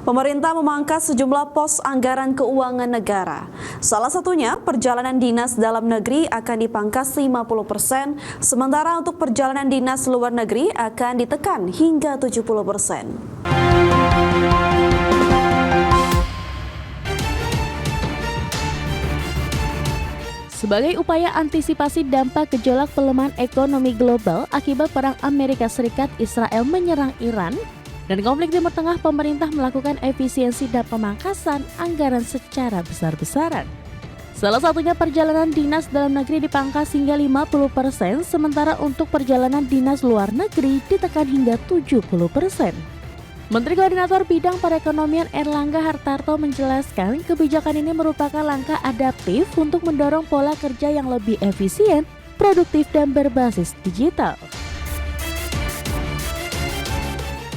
Pemerintah memangkas sejumlah pos anggaran keuangan negara. Salah satunya, perjalanan dinas dalam negeri akan dipangkas 50%, sementara untuk perjalanan dinas luar negeri akan ditekan hingga 70%. Sebagai upaya antisipasi dampak gejolak pelemahan ekonomi global akibat perang Amerika Serikat Israel menyerang Iran, dan konflik Timur Tengah, pemerintah melakukan efisiensi dan pemangkasan anggaran secara besar-besaran. Salah satunya perjalanan dinas dalam negeri dipangkas hingga 50%, sementara untuk perjalanan dinas luar negeri ditekan hingga 70%. Menteri Koordinator Bidang Perekonomian Erlangga Hartarto menjelaskan kebijakan ini merupakan langkah adaptif untuk mendorong pola kerja yang lebih efisien, produktif, dan berbasis digital.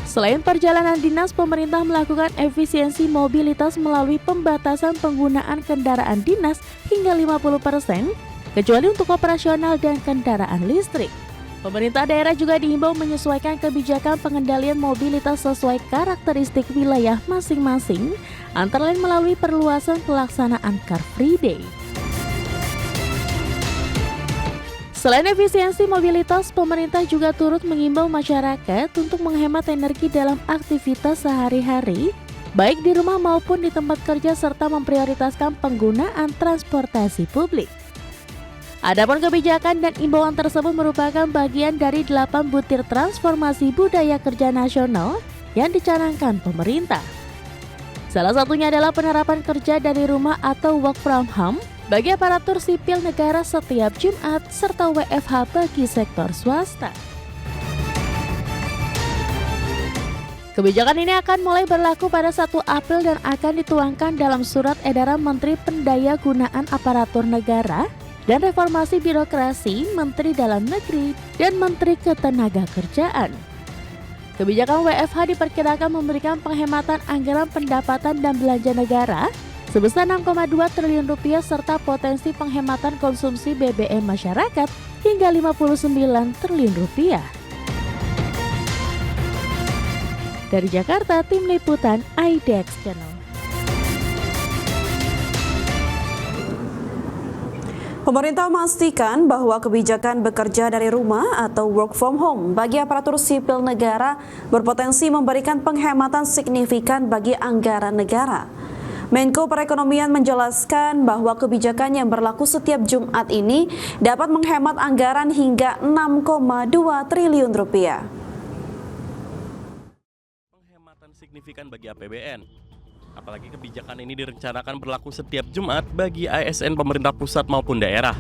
Selain perjalanan dinas, pemerintah melakukan efisiensi mobilitas melalui pembatasan penggunaan kendaraan dinas hingga 50%, kecuali untuk operasional dan kendaraan listrik. Pemerintah daerah juga diimbau menyesuaikan kebijakan pengendalian mobilitas sesuai karakteristik wilayah masing-masing, antara lain melalui perluasan pelaksanaan Car Free Day. Selain efisiensi mobilitas, pemerintah juga turut mengimbau masyarakat untuk menghemat energi dalam aktivitas sehari-hari, baik di rumah maupun di tempat kerja, serta memprioritaskan penggunaan transportasi publik. Adapun kebijakan dan imbauan tersebut merupakan bagian dari 8 butir transformasi budaya kerja nasional yang dicanangkan pemerintah. Salah satunya adalah penerapan kerja dari rumah atau work from home bagi aparatur sipil negara setiap Jumat, serta WFH bagi sektor swasta. Kebijakan ini akan mulai berlaku pada 1 April dan akan dituangkan dalam surat edaran Menteri Pendayagunaan Aparatur Negara dan Reformasi Birokrasi, Menteri Dalam Negeri, dan Menteri Ketenagakerjaan. Kebijakan WFH diperkirakan memberikan penghematan anggaran pendapatan dan belanja negara sebesar 6,2 triliun rupiah serta potensi penghematan konsumsi BBM masyarakat hingga 59 triliun rupiah. Dari Jakarta, Tim Liputan IDX Channel. Pemerintah memastikan bahwa kebijakan bekerja dari rumah atau work from home bagi aparatur sipil negara berpotensi memberikan penghematan signifikan bagi anggaran negara. Menko Perekonomian menjelaskan bahwa kebijakan yang berlaku setiap Jumat ini dapat menghemat anggaran hingga 6,2 triliun rupiah. Penghematan signifikan bagi APBN. Apalagi kebijakan ini direncanakan berlaku setiap Jumat bagi ASN pemerintah pusat maupun daerah.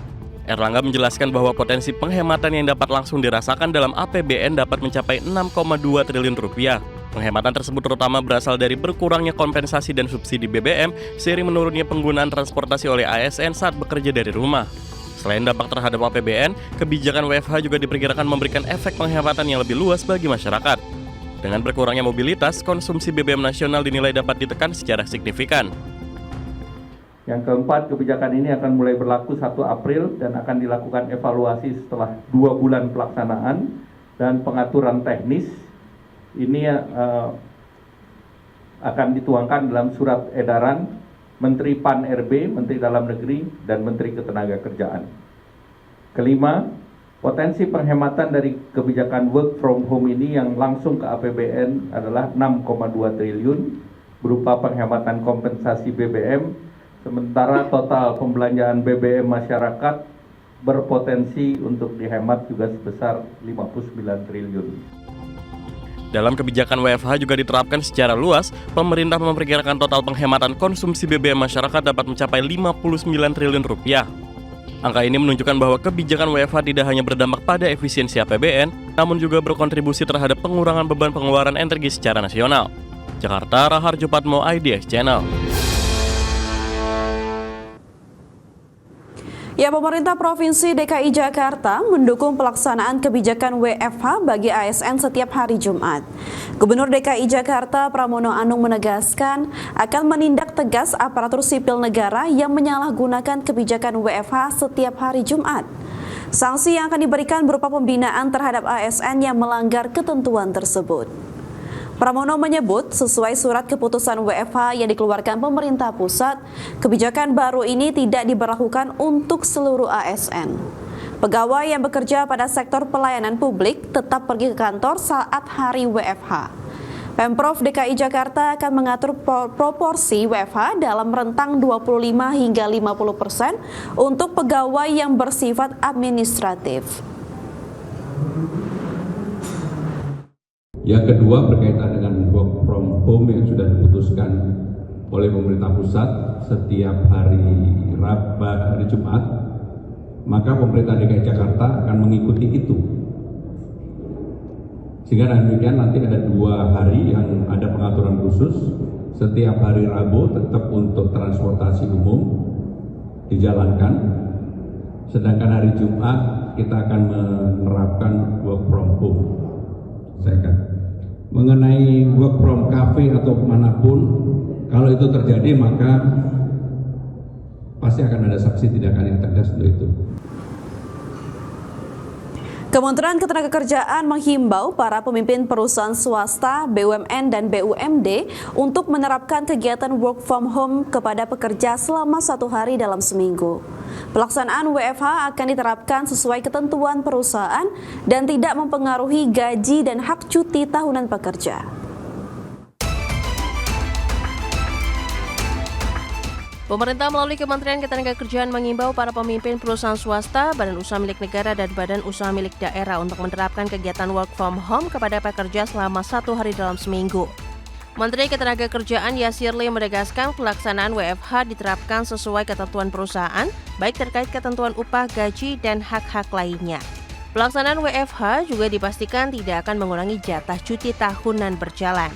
Erlangga menjelaskan bahwa potensi penghematan yang dapat langsung dirasakan dalam APBN dapat mencapai 6,2 triliun rupiah. Penghematan tersebut terutama berasal dari berkurangnya kompensasi dan subsidi BBM seiring menurunnya penggunaan transportasi oleh ASN saat bekerja dari rumah. Selain dampak terhadap APBN, kebijakan WFH juga diperkirakan memberikan efek penghematan yang lebih luas bagi masyarakat. Dengan berkurangnya mobilitas, konsumsi BBM nasional dinilai dapat ditekan secara signifikan. Yang keempat, kebijakan ini akan mulai berlaku 1 April dan akan dilakukan evaluasi setelah 2 bulan pelaksanaan dan pengaturan teknis. Ini akan dituangkan dalam surat edaran Menteri PAN-RB, Menteri Dalam Negeri, dan Menteri Ketenagakerjaan. Kelima, potensi penghematan dari kebijakan work from home ini yang langsung ke APBN adalah 6,2 triliun berupa penghematan kompensasi BBM, sementara total pembelanjaan BBM masyarakat berpotensi untuk dihemat juga sebesar 59 triliun. Dalam kebijakan WFH juga diterapkan secara luas, pemerintah memperkirakan total penghematan konsumsi BBM masyarakat dapat mencapai 59 triliun rupiah. Angka ini menunjukkan bahwa kebijakan WFH tidak hanya berdampak pada efisiensi APBN, namun juga berkontribusi terhadap pengurangan beban pengeluaran energi secara nasional. Jakarta, Raharjo Patmo, IDX Channel. Ya, pemerintah Provinsi DKI Jakarta mendukung pelaksanaan kebijakan WFH bagi ASN setiap hari Jumat. Gubernur DKI Jakarta Pramono Anung menegaskan akan menindak tegas aparatur sipil negara yang menyalahgunakan kebijakan WFH setiap hari Jumat. Sanksi yang akan diberikan berupa pembinaan terhadap ASN yang melanggar ketentuan tersebut. Pramono menyebut sesuai surat keputusan WFH yang dikeluarkan pemerintah pusat, kebijakan baru ini tidak diberlakukan untuk seluruh ASN. Pegawai yang bekerja pada sektor pelayanan publik tetap pergi ke kantor saat hari WFH. Pemprov DKI Jakarta akan mengatur proporsi WFH dalam rentang 25 hingga 50% untuk pegawai yang bersifat administratif. Yang kedua berkaitan dengan work from home yang sudah diputuskan oleh pemerintah pusat setiap hari Jumat, maka pemerintah DKI Jakarta akan mengikuti itu. Sehingga demikian nanti ada 2 hari yang ada pengaturan khusus. Setiap hari Rabu tetap untuk transportasi umum dijalankan. Sedangkan hari Jumat kita akan menerapkan work from home. Mengenai work from cafe atau manapun, kalau itu terjadi maka pasti akan ada sanksi tindakan yang tegas untuk itu. Kementerian Ketenagakerjaan menghimbau para pemimpin perusahaan swasta, BUMN dan BUMD untuk menerapkan kegiatan work from home kepada pekerja selama 1 hari dalam seminggu. Pelaksanaan WFH akan diterapkan sesuai ketentuan perusahaan dan tidak mempengaruhi gaji dan hak cuti tahunan pekerja. Pemerintah melalui Kementerian Ketenagakerjaan mengimbau para pemimpin perusahaan swasta, badan usaha milik negara, dan badan usaha milik daerah untuk menerapkan kegiatan work from home kepada pekerja selama 1 hari dalam seminggu. Menteri Ketenagakerjaan Yasirli menegaskan pelaksanaan WFH diterapkan sesuai ketentuan perusahaan, baik terkait ketentuan upah, gaji, dan hak-hak lainnya. Pelaksanaan WFH juga dipastikan tidak akan mengurangi jatah cuti tahunan berjalan.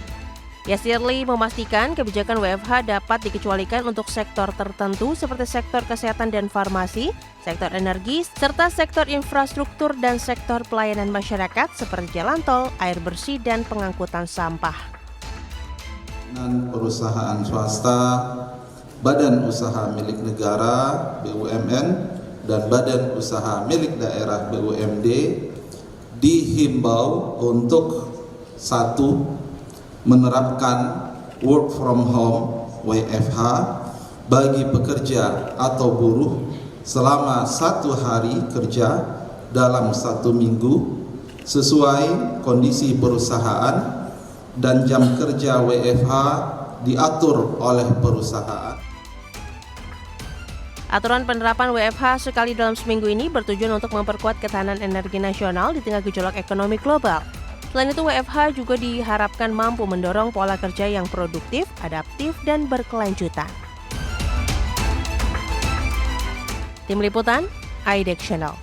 Yasirli memastikan kebijakan WFH dapat dikecualikan untuk sektor tertentu seperti sektor kesehatan dan farmasi, sektor energi, serta sektor infrastruktur dan sektor pelayanan masyarakat seperti jalan tol, air bersih, dan pengangkutan sampah. Perusahaan swasta, badan usaha milik negara BUMN dan badan usaha milik daerah BUMD dihimbau untuk 1. Menerapkan work from home WFH bagi pekerja atau buruh selama 1 hari kerja dalam 1 minggu sesuai kondisi perusahaan dan jam kerja WFH diatur oleh perusahaan. Aturan penerapan WFH sekali dalam seminggu ini bertujuan untuk memperkuat ketahanan energi nasional di tengah gejolak ekonomi global. Selain itu, WFH juga diharapkan mampu mendorong pola kerja yang produktif, adaptif, dan berkelanjutan. Tim Liputan, IDEX Channel.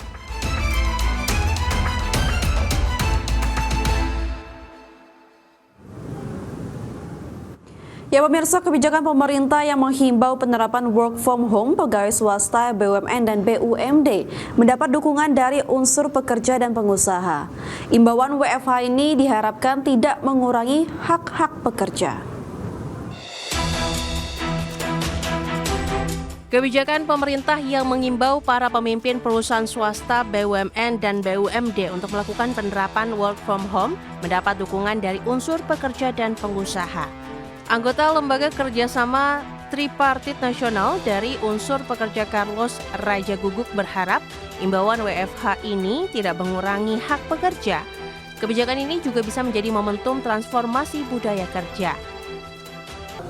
Ya pemirsa, kebijakan pemerintah yang menghimbau penerapan work from home pegawai swasta, BUMN dan BUMD mendapat dukungan dari unsur pekerja dan pengusaha. Imbauan WFH ini diharapkan tidak mengurangi hak-hak pekerja. Kebijakan pemerintah yang mengimbau para pemimpin perusahaan swasta, BUMN dan BUMD untuk melakukan penerapan work from home mendapat dukungan dari unsur pekerja dan pengusaha. Anggota Lembaga Kerjasama Tripartit Nasional dari unsur pekerja Carlos Raja Guguk berharap imbauan WFH ini tidak mengurangi hak pekerja. Kebijakan ini juga bisa menjadi momentum transformasi budaya kerja.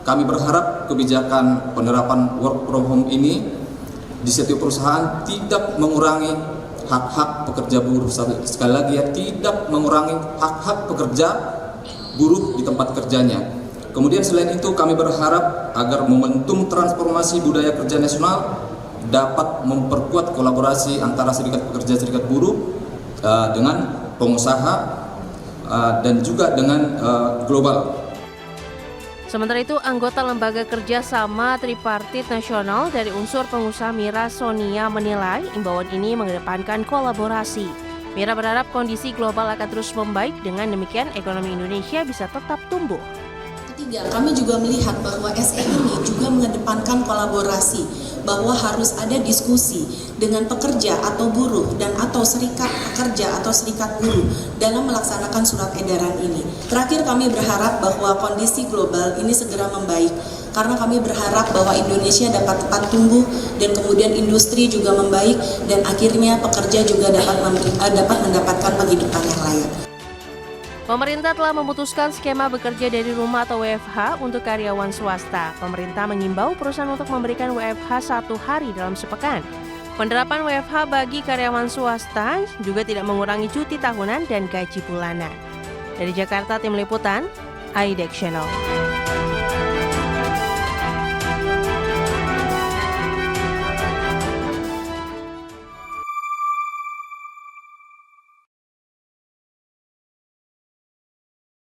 Kami berharap kebijakan penerapan work from home ini di setiap perusahaan tidak mengurangi hak-hak pekerja buruh. Sekali lagi ya, tidak mengurangi hak-hak pekerja buruh di tempat kerjanya. Kemudian selain itu kami berharap agar momentum transformasi budaya kerja nasional dapat memperkuat kolaborasi antara serikat pekerja, serikat buruh dengan pengusaha dan juga dengan global. Sementara itu, anggota Lembaga Kerjasama Tripartit Nasional dari unsur pengusaha Mira Sonia menilai imbauan ini mengedepankan kolaborasi. Mira berharap kondisi global akan terus membaik, dengan demikian ekonomi Indonesia bisa tetap tumbuh. Ketiga, kami juga melihat bahwa SE ini juga mengedepankan kolaborasi bahwa harus ada diskusi dengan pekerja atau buruh dan atau serikat pekerja atau serikat buruh dalam melaksanakan surat edaran ini. Terakhir, kami berharap bahwa kondisi global ini segera membaik karena kami berharap bahwa Indonesia dapat tepat tumbuh dan kemudian industri juga membaik dan akhirnya pekerja juga dapat mendapatkan penghidupan yang layak. Pemerintah telah memutuskan skema bekerja dari rumah atau WFH untuk karyawan swasta. Pemerintah mengimbau perusahaan untuk memberikan WFH 1 hari dalam sepekan. Penerapan WFH bagi karyawan swasta juga tidak mengurangi cuti tahunan dan gaji bulanan. Dari Jakarta, Tim Liputan, IDEX Channel.